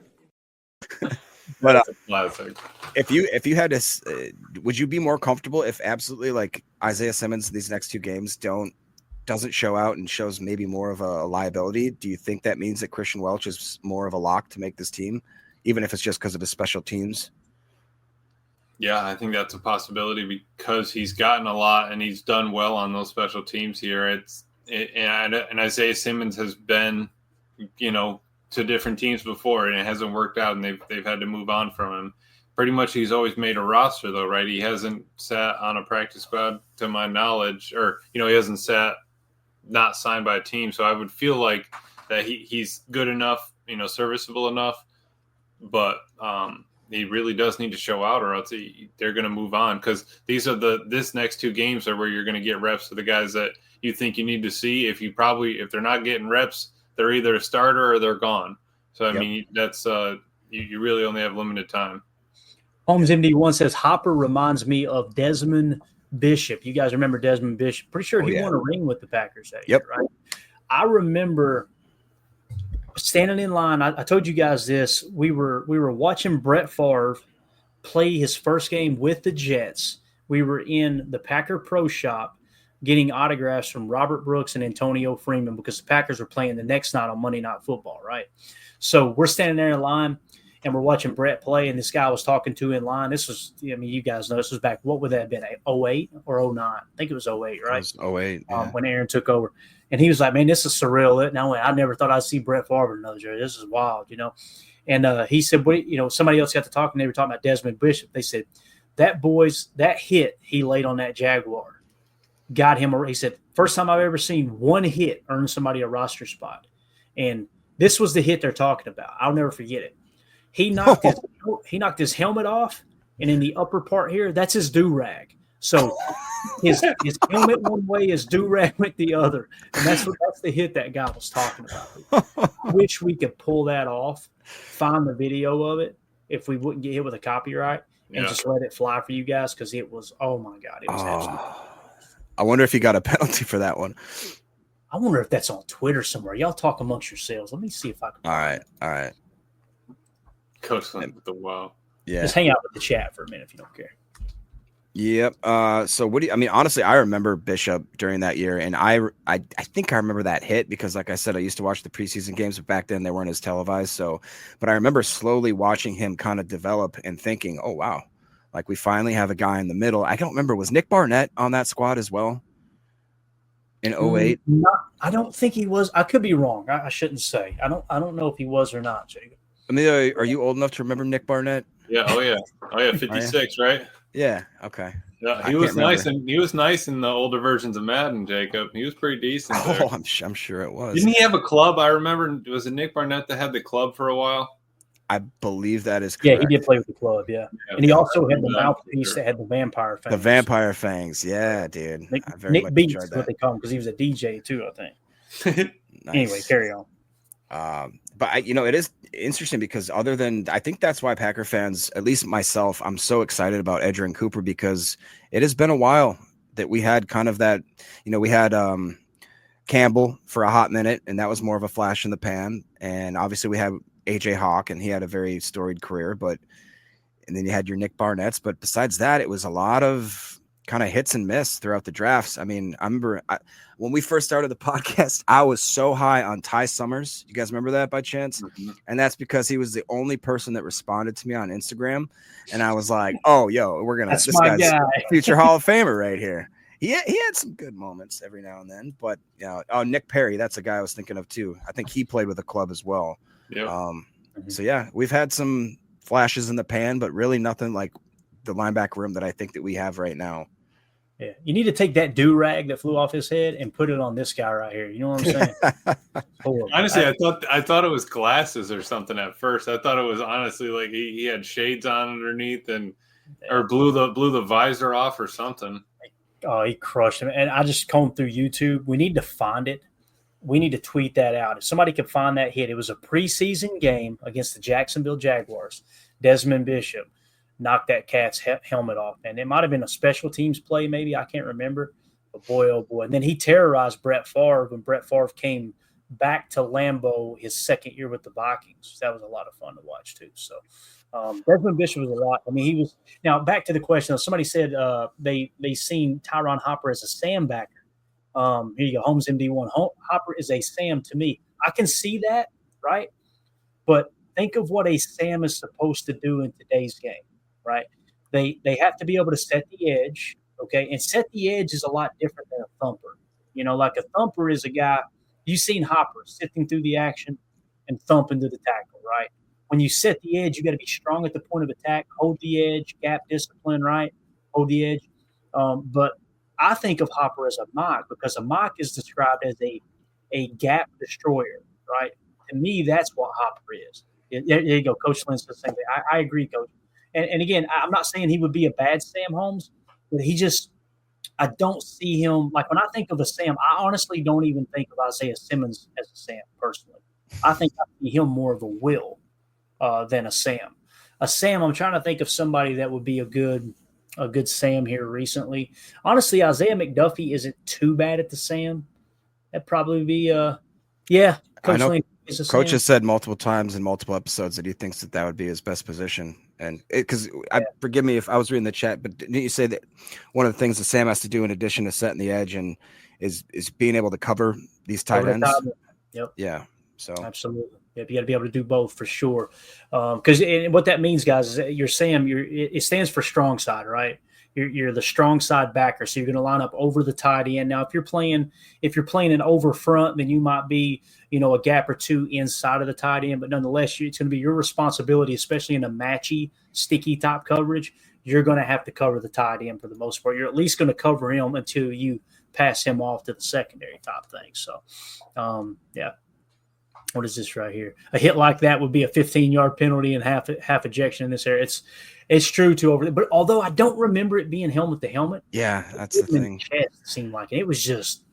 S3: But
S4: classic.
S3: If you had to, would you be more comfortable if absolutely like Isaiah Simmons these next 2 games doesn't show out and shows maybe more of a liability? Do you think that means that Christian Welch is more of a lock to make this team, even if it's just because of his special teams?
S4: Yeah, I think that's a possibility because he's gotten a lot and he's done well on those special teams here. And Isaiah Simmons has been, to different teams before, and it hasn't worked out, and they've had to move on from him. Pretty much, he's always made a roster though, right? He hasn't sat on a practice squad, to my knowledge, or he hasn't sat not signed by a team. So I would feel like that he's good enough, serviceable enough, but he really does need to show out, or else they're going to move on, because this next 2 games are where you're going to get reps to the guys that you think you need to see. If they're not getting reps, they're either a starter or they're gone. So I mean, that's you really only have limited time.
S2: Holmes MD1 says Hopper reminds me of Desmond Bishop. You guys remember Desmond Bishop? Pretty sure he won a ring with the Packers that year, right? I remember standing in line. I told you guys this. We were watching Brett Favre play his first game with the Jets. We were in the Packer Pro Shop getting autographs from Robert Brooks and Antonio Freeman because the Packers were playing the next night on Monday Night Football, right? So we're standing there in line, and we're watching Brett play, and this guy was talking to in line. This was, you guys know, this was back, what would that have been, 08 or 09? I think it was 08, right?
S3: It was 08,
S2: when Aaron took over. And he was like, man, this is surreal. Now, I never thought I'd see Brett Favre in another jersey. This is wild, And he said, somebody else got to talk, and they were talking about Desmond Bishop. They said, that hit he laid on that Jaguar got him. He said, first time I've ever seen one hit earn somebody a roster spot. And this was the hit they're talking about. I'll never forget it. He knocked his helmet off, and in the upper part here, that's his do-rag. So his helmet one way, his do-rag went the other. And that's the hit that guy was talking about. I wish we could pull that off, find the video of it, if we wouldn't get hit with a copyright, and just let it fly for you guys, because it was, oh my God, it was absolutely.
S3: I wonder if he got a penalty for that one.
S2: I wonder if that's on Twitter somewhere. Y'all talk amongst yourselves. Let me see if I can.
S3: All right.
S4: Coach with the wow.
S3: Yeah.
S2: Just hang out with the chat for a minute if you don't care.
S3: Yep. So what do you, honestly, I remember Bishop during that year, and I think I remember that hit because, like I said, I used to watch the preseason games, but back then they weren't as televised. So, but I remember slowly watching him kind of develop and thinking, oh, wow, like we finally have a guy in the middle. I don't remember, was Nick Barnett on that squad as well in 08?
S2: I don't think he was. I could be wrong. I shouldn't say. I don't know if he was or not, Jacob.
S3: Emilio, are you old enough to remember Nick Barnett?
S4: Yeah. Oh yeah. 56, right?
S3: Yeah. Okay.
S4: Yeah,
S3: I
S4: he was
S3: can't remember.
S4: nice, and he was nice in the older versions of Madden. Jacob, he was pretty decent. There.
S3: Oh, I'm sure it was.
S4: Didn't he have a club? I remember. Was it Nick Barnett that had the club for a while?
S3: I believe that is
S2: Yeah,
S3: correct.
S2: he did play with the club, yeah. And he also had the mouthpiece that had the vampire fangs.
S3: The vampire fangs. Yeah, dude.
S2: Nick,
S3: I very
S2: Nick
S3: much
S2: Beats
S3: enjoyed
S2: is what they call him because he was a DJ too, I think.
S3: Nice.
S2: Anyway, carry on.
S3: But it is interesting because other than I think that's why Packer fans, at least myself, I'm so excited about Edgerrin Cooper because it has been a while that we had kind of that, we had Campbell for a hot minute, and that was more of a flash in the pan. And obviously we had AJ Hawk, and he had a very storied career, and then you had your Nick Barnetts. But besides that, it was a lot of kind of hits and miss throughout the drafts. I mean, I remember when we first started the podcast, I was so high on Ty Summers. You guys remember that by chance? Mm-hmm. And that's because he was the only person that responded to me on Instagram. And I was like, oh, yo, this guy's guy. Future Hall of Famer right here. He had some good moments every now and then, but Nick Perry, that's a guy I was thinking of too. I think he played with a club as well.
S4: Yep.
S3: So yeah, we've had some flashes in the pan, but really nothing like the linebacker room that I think that we have right now.
S2: Yeah, you need to take that do-rag that flew off his head and put it on this guy right here. You know what I'm saying?
S4: Honestly, I thought it was glasses or something at first. I thought it was honestly like he had shades on underneath or blew the visor off or something.
S2: Oh, he crushed him. And I just combed through YouTube. We need to find it. We need to tweet that out. If somebody can find that hit, it was a preseason game against the Jacksonville Jaguars. Desmond Bishop knocked that cat's helmet off. And it might have been a special teams play, maybe. I can't remember. But boy, oh boy. And then he terrorized Brett Favre when Brett Favre came back to Lambeau his second year with the Vikings. That was a lot of fun to watch, too. So Desmond Bishop was a lot. I mean, he was – now, back to the question. Somebody said they seen Tyron Hopper as a Sam backer. Here you go, Holmes MD1. Hopper is a Sam to me. I can see that, right? But think of what a Sam is supposed to do in today's game, right? They have to be able to set the edge, okay? And set the edge is a lot different than a thumper. Like a thumper is a guy – you've seen Hopper sifting through the action and thumping to the tackle, right? When you set the edge, you got to be strong at the point of attack, hold the edge, gap discipline, right? Hold the edge. But I think of Hopper as a mock because a mock is described as a gap destroyer, right? To me, that's what Hopper is. There you go. Coach Lynn says the same thing. I agree, Coach. And again, I'm not saying he would be a bad Sam Holmes, but I don't see him. Like when I think of a Sam, I honestly don't even think of Isaiah Simmons as a Sam personally. I think I see him more of a Will than a Sam. A Sam, I'm trying to think of somebody that would be a good Sam here recently. Honestly, Isaiah McDuffie isn't too bad at the Sam. That'd probably be Coach Lane is a
S3: Coach
S2: Sam.
S3: has said multiple times in multiple episodes that he thinks that would be his best position. And forgive me if I was reading the chat, but didn't you say that one of the things that Sam has to do in addition to setting the edge and is being able to cover these tight ends?
S2: Yep.
S3: Yeah. So
S2: absolutely. Yep, you got to be able to do both for sure. Because what that means, guys, is that your Sam, it stands for strong side, right? You're the strong side backer, so you're going to line up over the tight end. Now, if you're playing an over front, then you might be, a gap or two inside of the tight end. But nonetheless, it's going to be your responsibility, especially in a matchy, sticky type coverage. You're going to have to cover the tight end for the most part. You're at least going to cover him until you pass him off to the secondary type thing. So, yeah. What is this right here? A hit like that would be a 15-yard penalty and half ejection in this area. It's true too over there. But although I don't remember it being helmet to helmet.
S3: Yeah, that's the thing.
S2: Chest, it seemed like it was just,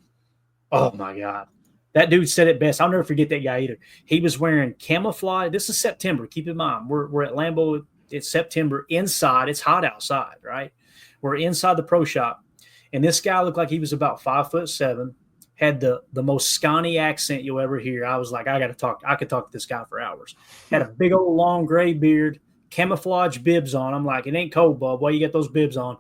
S2: oh my God. That dude said it best. I'll never forget that guy either. He was wearing camouflage. This is September. Keep in mind, we're at Lambeau. It's September. Inside, it's hot outside, right? We're inside the pro shop. And this guy looked like he was about 5'7". Had the most scrawny accent you'll ever hear. I was like, I could talk to this guy for hours. Had a big old long gray beard, camouflage bibs on. I'm like, it ain't cold, bub. Why you get those bibs on?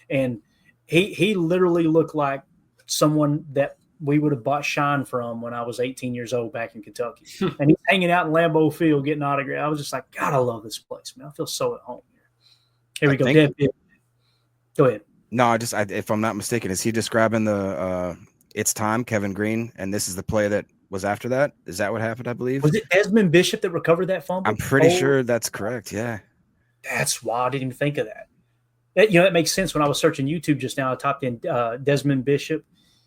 S2: And he literally looked like someone that we would have bought Shine from when I was 18 years old back in Kentucky. And he's hanging out in Lambeau Field getting autographs. I was just like, God, I love this place, man. I feel so at home here. Here we go. Deb, go ahead.
S3: No, if I'm not mistaken, is he describing the It's Time, Kevin Green, and this is the play that was after that. Is that what happened? I believe.
S2: Was it Desmond Bishop that recovered that fumble?
S3: I'm pretty sure that's correct. Yeah.
S2: That's why I didn't even think of that. That makes sense. When I was searching YouTube just now, I typed in Desmond Bishop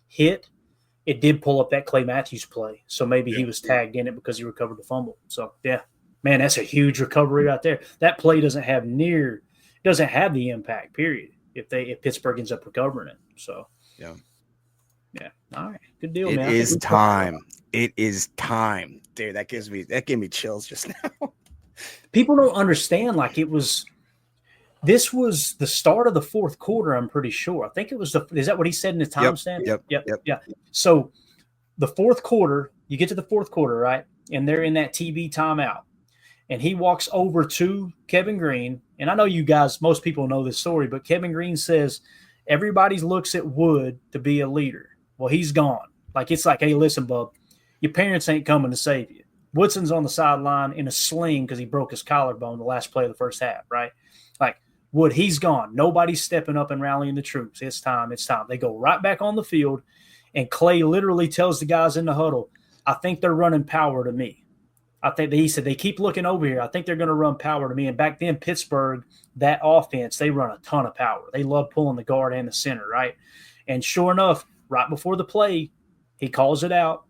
S2: hit. It did pull up that Clay Matthews play. So maybe he was tagged in it because he recovered the fumble. So, yeah, man, that's a huge recovery right there. That play doesn't have the impact, period, if Pittsburgh ends up recovering it. So, yeah. All right. Good deal, man.
S3: It is time. It is time. Dude, that gave me chills just now.
S2: People don't understand, this was the start of the fourth quarter, I'm pretty sure. I think it was is that what he said in the timestamp?
S3: Yep.
S2: So the fourth quarter, you get to the fourth quarter, right? And they're in that TV timeout. And he walks over to Kevin Green. And I know you guys, most people know this story, but Kevin Green says, everybody looks at Wood to be a leader. Well, he's gone. It's like, hey, listen, bub, your parents ain't coming to save you. Woodson's on the sideline in a sling because he broke his collarbone the last play of the first half, right? Wood, he's gone. Nobody's stepping up and rallying the troops. It's time. They go right back on the field, and Clay literally tells the guys in the huddle, I think they're running power to me. He said, they keep looking over here. I think they're going to run power to me. And back then, Pittsburgh, that offense, they run a ton of power. They love pulling the guard and the center, right? And sure enough, right before the play, he calls it out.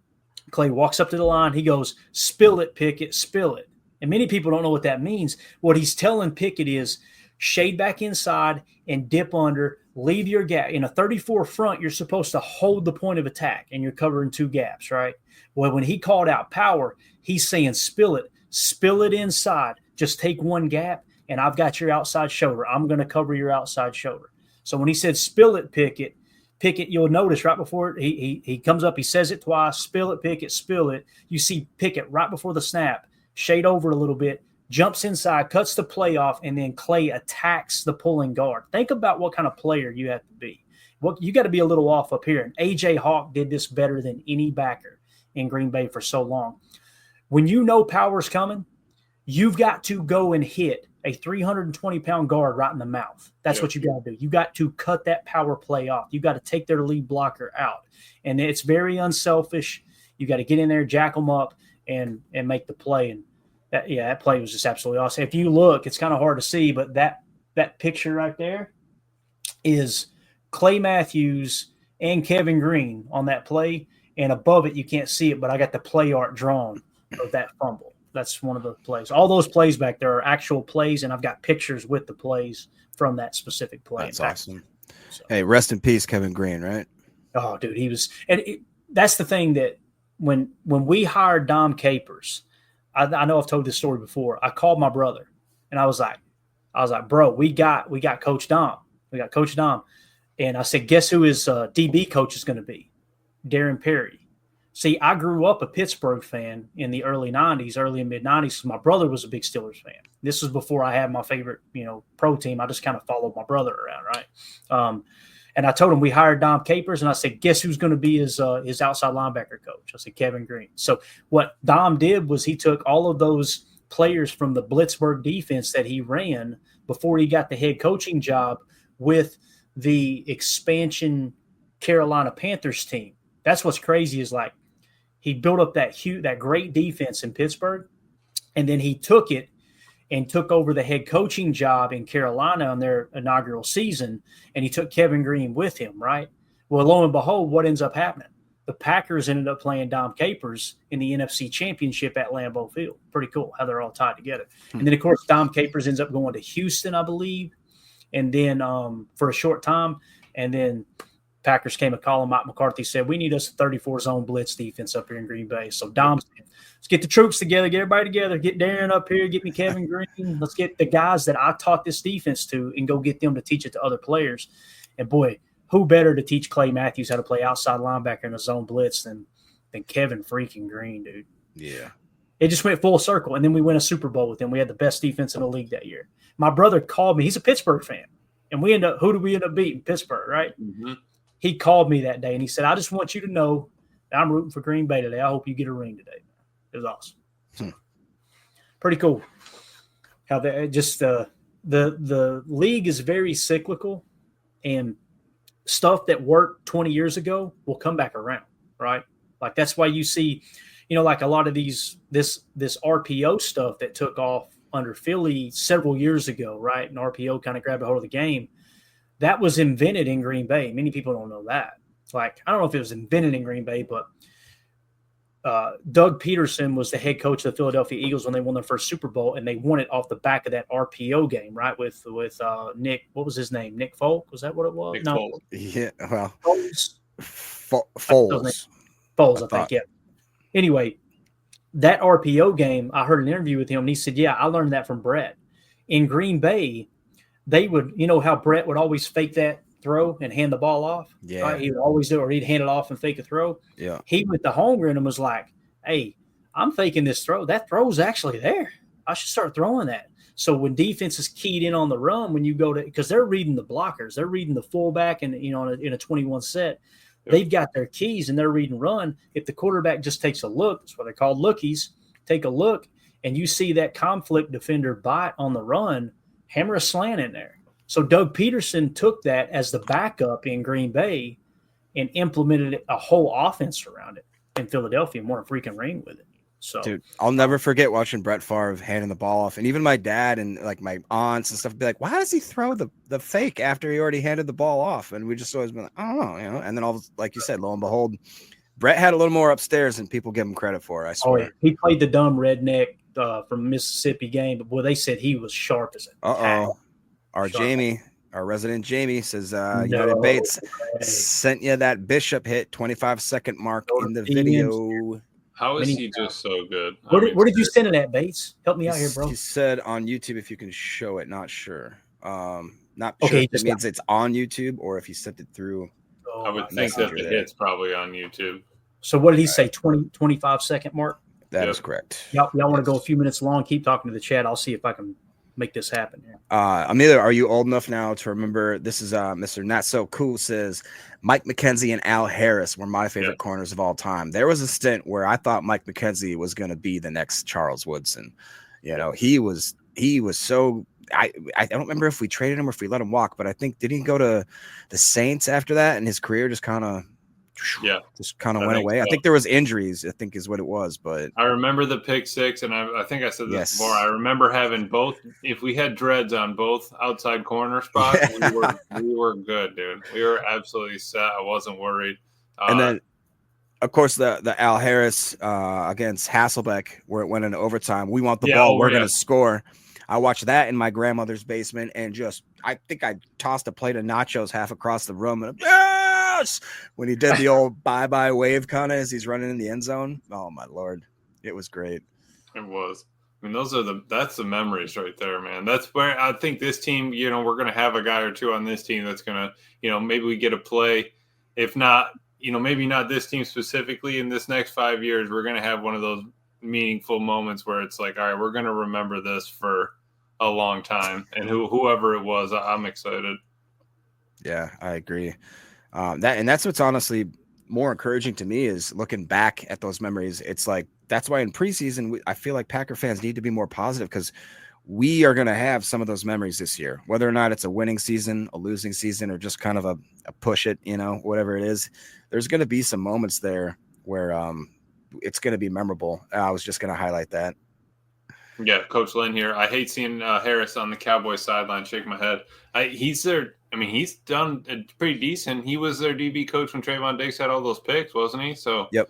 S2: Clay walks up to the line. He goes, spill it, Pickett, spill it. And many people don't know what that means. What he's telling Pickett is, shade back inside and dip under, leave your gap. In a 34 front, you're supposed to hold the point of attack, and you're covering two gaps, right? Well, when he called out power, he's saying spill it inside. Just take one gap, and I've got your outside shoulder. I'm going to cover your outside shoulder. So when he said spill it, Pickett, you'll notice right before he comes up, he says it twice, spill it, Pickett, spill it. You see Pickett right before the snap, shade over a little bit, jumps inside, cuts the play off, and then Clay attacks the pulling guard. Think about what kind of player you have to be. You got to be a little off up here. And A.J. Hawk did this better than any backer in Green Bay for so long. When you know power's coming, you've got to go and hit a 320-pound guard right in the mouth. That's what you got to do. You got to cut that power play off. You got to take their lead blocker out. And it's very unselfish. You got to get in there, jack them up, and make the play. And that play was just absolutely awesome. If you look, it's kind of hard to see, but that picture right there is Clay Matthews and Kevin Green on that play, and above it you can't see it, but I got the play art drawn of that fumble. That's one of the plays. All those plays back there are actual plays, and I've got pictures with the plays from that specific play.
S3: That's awesome. So, hey, rest in peace, Kevin Green, right?
S2: Oh, dude, he was – and that's the thing that when we hired Dom Capers – I know I've told this story before. I called my brother, and I was like, bro, we got Coach Dom. We got Coach Dom. And I said, guess who his DB coach is going to be? Darren Perry. See, I grew up a Pittsburgh fan in the early and mid-'90s. So my brother was a big Steelers fan. This was before I had my favorite, pro team. I just kind of followed my brother around, right? And I told him we hired Dom Capers, and I said, guess who's going to be his outside linebacker coach? I said, Kevin Green. So what Dom did was he took all of those players from the Blitzburg defense that he ran before he got the head coaching job with the expansion Carolina Panthers team. That's what's crazy is he built up that great defense in Pittsburgh, and then he took it and took over the head coaching job in Carolina on their inaugural season, and he took Kevin Green with him, right? Well, lo and behold, what ends up happening? The Packers ended up playing Dom Capers in the NFC Championship at Lambeau Field. Pretty cool how they're all tied together. And then, of course, Dom Capers ends up going to Houston, I believe, and then for a short time, and then Packers came a call, and Mike McCarthy said, we need us a 34-zone blitz defense up here in Green Bay. So Dom said, let's get the troops together, get everybody together, get Darren up here, get me Kevin Green. Let's get the guys that I taught this defense to and go get them to teach it to other players. And, boy, who better to teach Clay Matthews how to play outside linebacker in a zone blitz than Kevin freaking Green, dude.
S3: Yeah.
S2: It just went full circle, and then we win a Super Bowl with him. We had the best defense in the league that year. My brother called me. He's a Pittsburgh fan, and who did we end up beating? Pittsburgh, right?
S4: Mm-hmm.
S2: He called me that day, and he said, I just want you to know that I'm rooting for Green Bay today. I hope you get a ring today. It was awesome. Pretty cool. How the league is very cyclical, and stuff that worked 20 years ago will come back around, right? Like that's why you see, like a lot of this RPO stuff that took off under Philly several years ago, right? And RPO kind of grabbed a hold of the game. That was invented in Green Bay. Many people don't know that. Like, I don't know if it was invented in Green Bay, but Doug Peterson was the head coach of the Philadelphia Eagles when they won their first Super Bowl, and they won it off the back of that RPO game, right? With Nick, what was his name? Nick Folk? Was that what it was?
S4: Foles.
S3: Yeah, well,
S2: Foles.
S3: Foles.
S2: Foles, I think, yeah. Anyway, that RPO game, I heard an interview with him, and he said, yeah, I learned that from Brett. In Green Bay, they would, how Brett would always fake that throw and hand the ball off?
S3: Yeah.
S2: Right? He would always do it, or he'd hand it off and fake a throw.
S3: Yeah.
S2: He went to Holmgren and was like, hey, I'm faking this throw. That throw's actually there. I should start throwing that. So when defense is keyed in on the run, when you go to – because they're reading the blockers. They're reading the fullback and, in a 21 set. Yep. They've got their keys and they're reading run. If the quarterback just takes a look, that's what they're called lookies, take a look, and you see that conflict defender bite on the run, hammer a slant in there. So Doug Peterson took that as the backup in Green Bay and implemented a whole offense around it in Philadelphia and won a freaking ring with it. So,
S3: dude, I'll never forget watching Brett Favre handing the ball off. And even my dad and like my aunts and stuff would be like, why does he throw the fake after he already handed the ball off? And we just always been like, I don't know, And then like you said, lo and behold, Brett had a little more upstairs than people give him credit for, I swear.
S2: Oh, yeah. He played the dumb redneck from Mississippi game, but boy, they said he was sharp as a tack.
S3: Our Jamie, our resident Jamie says, United Bates sent you that Bishop hit 25-second mark in the video.
S4: How is he just so good?
S2: Where did you send it at, Bates? Help me out here, bro.
S3: He said on YouTube if you can show it. Not sure. Not
S2: okay,
S3: sure if it means it's on YouTube or if he sent it through.
S4: I would think that the hit's probably on YouTube.
S2: So what did he say, 25-second mark?
S3: That is correct.
S2: Y'all want to go a few minutes long? Keep talking to the chat. I'll see if I can make this happen here.
S3: Amelia, are you old enough now to remember? This is Mr. Not So Cool says Mike McKenzie and Al Harris were my favorite corners of all time. There was a stint where I thought Mike McKenzie was going to be the next Charles Woodson. He was so. I don't remember if we traded him or if we let him walk, but I think did he go to the Saints after that, and his career just kind of. Just kind of went away. So. I think there was injuries, I think is what it was. But
S4: I remember the pick six, and I think I said this before. I remember having both. If we had dreads on both outside corner spots, we were good, dude. We were absolutely set. I wasn't worried.
S3: And then, of course, the Al Harris against Hasselbeck, where it went into overtime. We want the ball. We're going to score. I watched that in my grandmother's basement, and I think I tossed a plate of nachos half across the room, and when he did the old bye-bye wave kind of as he's running in the end zone. Oh, my Lord. It was great.
S4: It was. I mean, that's the memories right there, man. That's where I think this team, we're going to have a guy or two on this team that's going to, maybe we get a play. If not, maybe not this team specifically in this next 5 years, we're going to have one of those meaningful moments where it's like, all right, we're going to remember this for a long time. And whoever it was, I'm excited.
S3: Yeah, I agree. That's what's honestly more encouraging to me is looking back at those memories. It's like that's why in preseason I feel like Packer fans need to be more positive because we are going to have some of those memories this year, whether or not it's a winning season, a losing season, or just kind of a push it, whatever it is. There's going to be some moments there where it's going to be memorable. I was just going to highlight that.
S4: Yeah, Coach Lynn here. I hate seeing Harris on the Cowboys sideline shake my head. He's done pretty decent. He was their DB coach when Trayvon Diggs had all those picks, wasn't he? So
S3: Yep.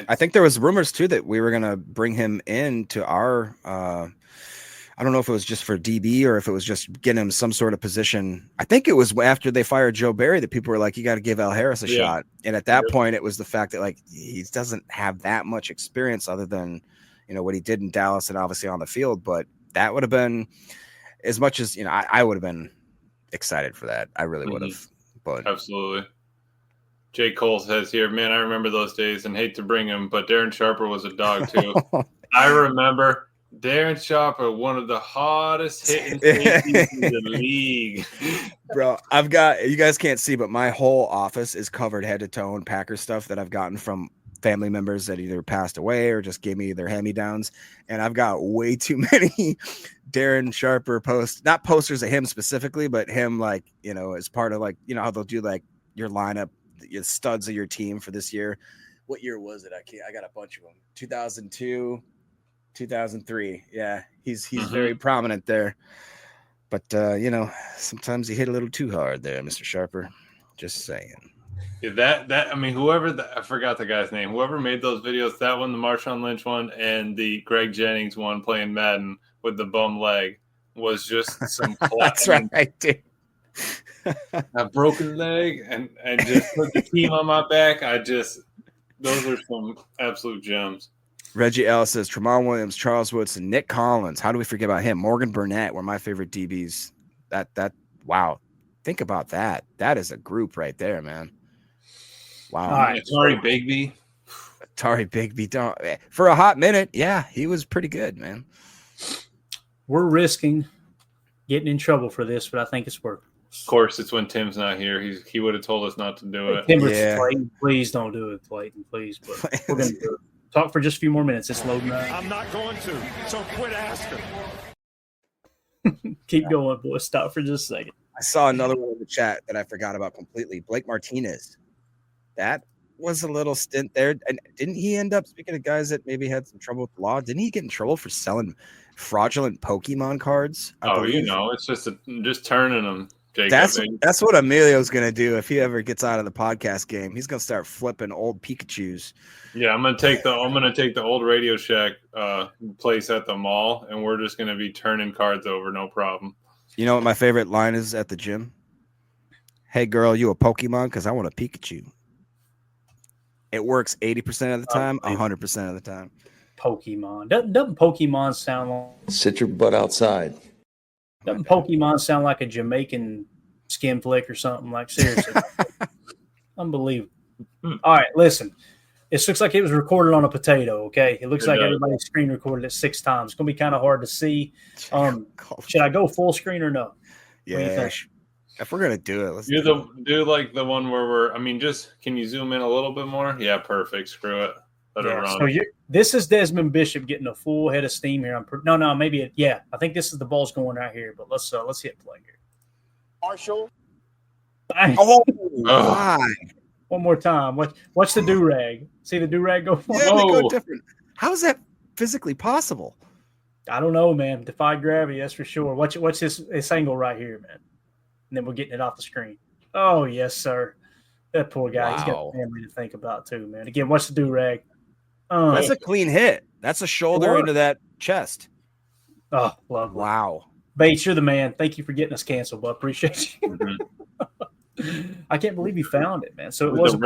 S3: I think there was rumors too that we were going to bring him into our I don't know if it was just for DB or if it was just getting him some sort of position. I think it was after they fired Joe Barry that people were like, you got to give Al Harris a shot. And at that point, it was the fact that he doesn't have that much experience other than what he did in Dallas and obviously on the field. But that would have been as much as, I would have been excited for that. I really would have. But
S4: absolutely. Jay Cole says here, man, I remember those days and hate to bring him, but Darren Sharper was a dog too. I remember Darren Sharper, one of the hardest hitting safeties in the league.
S3: Bro, you guys can't see, but my whole office is covered head to toe in Packer stuff that I've gotten from family members that either passed away or just gave me their hand-me-downs. And I've got way too many Darren Sharper posts, not posters of him specifically, but him as part of how they'll do your lineup, your studs of your team for this year. what year was it? I got a bunch of them. 2002, 2003. Yeah, he's very prominent there. But sometimes he hit a little too hard there, Mr. Sharper. Just saying.
S4: Yeah, I mean, I forgot the guy's name. Whoever made those videos, that one, the Marshawn Lynch one, and the Greg Jennings one playing Madden with the bum leg was just some.
S3: That's right, dude.
S4: A broken leg and just put the team on my back. Those are some absolute gems.
S3: Reggie L says Tramon Williams, Charles Woodson, Nick Collins. How do we forget about him? Morgan Burnett were my favorite DBs. Wow. Think about that. That is a group right there, man. Wow.
S2: All right.
S3: Tari Bigby. For a hot minute, yeah, he was pretty good, man.
S2: We're risking getting in trouble for this, but I think it's worth it.
S4: Of course, it's when Tim's not here. He would have told us not to do it.
S2: Clayton, please don't do it, Clayton, please. But we're going to do it. Talk for just a few more minutes. It's loading.
S6: I'm not going to, so quit asking.
S2: Keep going, boys. Stop for just a second.
S3: I saw another one in the chat that I forgot about completely. Blake Martinez. That was a little stint there. And didn't he end up, speaking of guys that maybe had some trouble with the law, didn't he get in trouble for selling fraudulent Pokemon cards?
S4: It's just turning them. Jacob,
S3: that's what Emilio's going to do if he ever gets out of the podcast game. He's going to start flipping old Pikachus.
S4: Yeah, I'm going to take the old Radio Shack place at the mall, and we're just going to be turning cards over, no problem.
S3: You know what my favorite line is at the gym? Hey, girl, you a Pokemon? Because I want a Pikachu. It works 80% of the time, 100% of the time.
S2: Pokemon. Doesn't Pokemon sound like...
S5: Sit your butt outside.
S2: Doesn't Pokemon sound like a Jamaican skin flick or something? Like, seriously. Unbelievable. All right, listen. It looks like it was recorded on a potato, okay? It looks like everybody's screen recorded it 6 times. It's going to be kind of hard to see. Should I go full screen or no?
S3: Yeah. If we're going to do it, let's
S4: do like the one where can you zoom in a little bit more? Yeah, perfect. Screw it. Let it run.
S2: So this is Desmond Bishop getting a full head of steam here. I think this is the ball's going right here, but let's hit play here.
S6: Marshall.
S3: Oh, my.
S2: One more time. What's the do-rag? See the do-rag go?
S3: Yeah, they go different. How is that physically possible?
S2: I don't know, man. Defy gravity, that's for sure. What's this angle right here, man? And then we're getting it off the screen. Oh, yes, sir. That poor guy. Wow. He's got a family to think about, too, man. Again, what's the do-rag?
S3: That's a clean hit. That's a shoulder into that chest.
S2: Oh, lovely.
S3: Wow.
S2: Bates, you're the man. Thank you for getting us canceled, but appreciate you. Mm-hmm. I can't believe you found it, man. So it was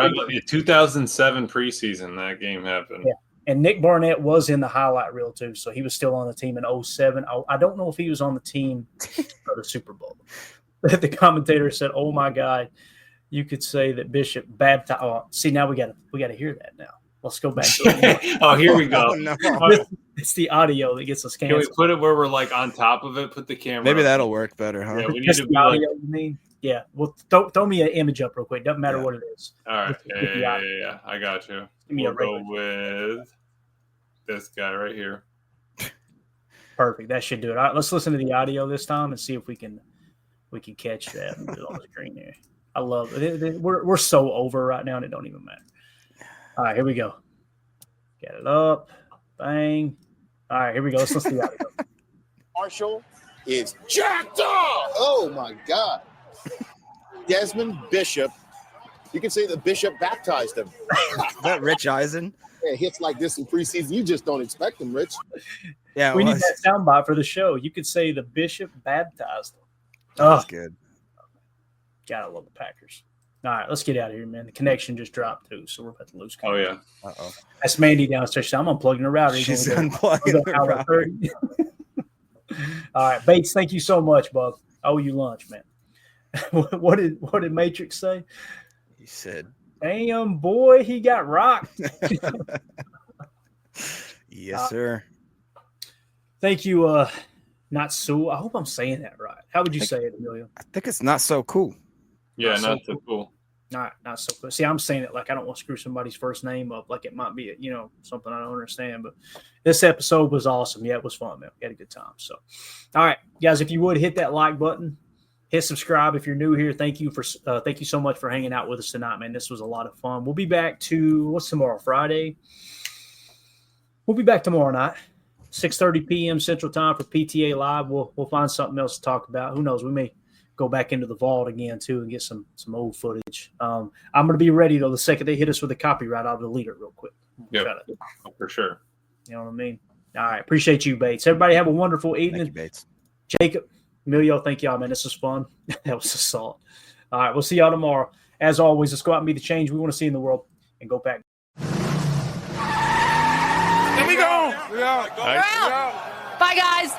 S4: 2007 preseason that game happened.
S2: Yeah. And Nick Barnett was in the highlight reel, too, so he was still on the team in 2007. I don't know if he was on the team for the Super Bowl. The commentator said, oh, my God, you could say that Bishop baptized. Oh, see, now we got to hear that now. Let's go back to it.
S4: Oh, here we go.
S3: Oh, no.
S2: It's the audio that gets us canceled.
S4: Can we put it where we're like on top of it? Put the camera.
S3: Maybe
S4: up.
S3: That'll work better, huh?
S4: Yeah, we need to be audio,
S2: you mean? Yeah. Well, throw me an image up real quick. Doesn't matter what it is.
S4: All right. Yeah. I got you. We'll go with this guy right here.
S2: Perfect. That should do it. All right. Let's listen to the audio this time and see if we can catch that and put it on the screen there. I love it. We're so over right now, and it don't even matter. All right, here we go. Get it up. Bang. All right, here we go. Let's listen to the audio.
S6: Marshall is jacked up. Oh, my God. Desmond Bishop. You can say the Bishop baptized him.
S3: Is that Rich Eisen?
S6: Yeah, hits like this in preseason. You just don't expect them, Rich.
S2: Yeah, we need that soundbite for the show. You could say the Bishop baptized him.
S3: That's good.
S2: Gotta love the Packers. All right, let's get out of here, man. The connection just dropped, too, so we're about to lose connection.
S4: Oh, yeah.
S2: Uh-oh. That's Mandy downstairs. I'm unplugging the router.
S3: She's unplugging the router.
S2: All right, Bates, thank you so much, bub. I owe you lunch, man. What did Matrix say?
S3: He said,
S2: damn, boy, he got rocked.
S3: Yes, sir.
S2: Thank you, Not So. I hope I'm saying that right. How would you say it, Emilio?
S3: I think it's not so cool.
S4: Yeah, not so cool.
S2: Not so cool. See, I'm saying it like I don't want to screw somebody's first name up, like it might be, something I don't understand. But this episode was awesome. Yeah, it was fun, man. We had a good time. So, all right, guys, if you would hit that like button, Hit subscribe if you're new here. Thank you so much for hanging out with us tonight, man. This was a lot of fun. We'll be back to what's tomorrow? Friday. We'll be back tomorrow night, 6:30 p.m. Central Time for PTA Live. We'll find something else to talk about. Who knows? We may go back into the vault again too and get some old footage. I'm going to be ready though. The second they hit us with a copyright, I'll delete it real quick.
S4: Yeah, for sure.
S2: You know what I mean? All right. Appreciate you, Bates. Everybody have a wonderful evening.
S3: Thank you, Bates.
S2: Jacob, Emilio, thank y'all, man. This was fun. That was assault. All right. We'll see y'all tomorrow. As always, let's go out and be the change we want to see in the world and go back.
S1: Here we go.
S7: Bye, guys.